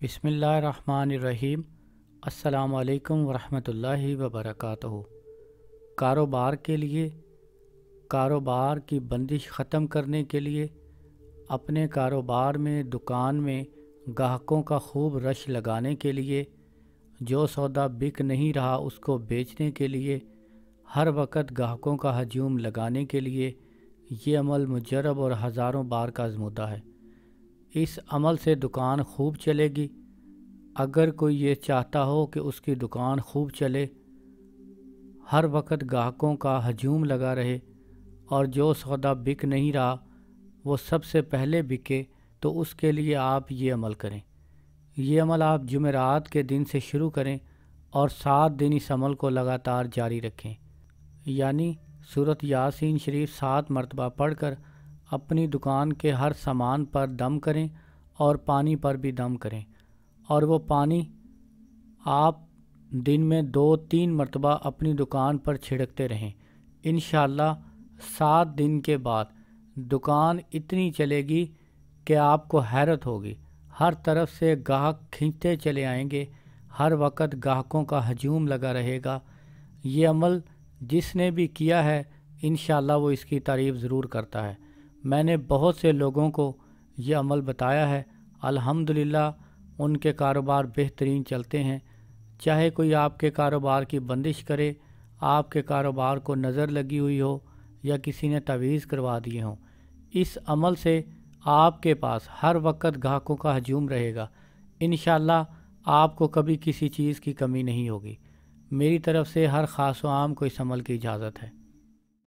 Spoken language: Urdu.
بسم اللہ الرحمن الرحیم۔ السلام علیکم ورحمۃ اللہ وبرکاتہ۔ کاروبار کے لیے، کاروبار کی بندش ختم کرنے کے لیے، اپنے کاروبار میں، دکان میں گاہکوں کا خوب رش لگانے کے لیے، جو سودا بک نہیں رہا اس کو بیچنے کے لیے، ہر وقت گاہکوں کا ہجوم لگانے کے لیے، یہ عمل مجرب اور ہزاروں بار کا آزمودہ ہے۔ اس عمل سے دکان خوب چلے گی۔ اگر کوئی یہ چاہتا ہو کہ اس کی دکان خوب چلے، ہر وقت گاہکوں کا ہجوم لگا رہے اور جو سودا بک نہیں رہا وہ سب سے پہلے بکے، تو اس کے لیے آپ یہ عمل کریں۔ یہ عمل آپ جمعرات کے دن سے شروع کریں اور 7 دن اس عمل کو لگاتار جاری رکھیں، یعنی سورۃ یاسین شریف 7 مرتبہ پڑھ کر اپنی دکان کے ہر سامان پر دم کریں اور پانی پر بھی دم کریں، اور وہ پانی آپ دن میں 2-3 مرتبہ اپنی دکان پر چھڑکتے رہیں۔ انشاءاللہ 7 دن کے بعد دکان اتنی چلے گی کہ آپ کو حیرت ہوگی، ہر طرف سے گاہک کھنچتے چلے آئیں گے، ہر وقت گاہکوں کا ہجوم لگا رہے گا۔ یہ عمل جس نے بھی کیا ہے انشاءاللہ وہ اس کی تعریف ضرور کرتا ہے۔ میں نے بہت سے لوگوں کو یہ عمل بتایا ہے، الحمدللہ ان کے کاروبار بہترین چلتے ہیں۔ چاہے کوئی آپ کے کاروبار کی بندش کرے، آپ کے کاروبار کو نظر لگی ہوئی ہو یا کسی نے تعویذ کروا دیے ہوں، اس عمل سے آپ کے پاس ہر وقت گاہکوں کا ہجوم رہے گا۔ انشاءاللہ آپ کو کبھی کسی چیز کی کمی نہیں ہوگی۔ میری طرف سے ہر خاص و عام کو اس عمل کی اجازت ہے۔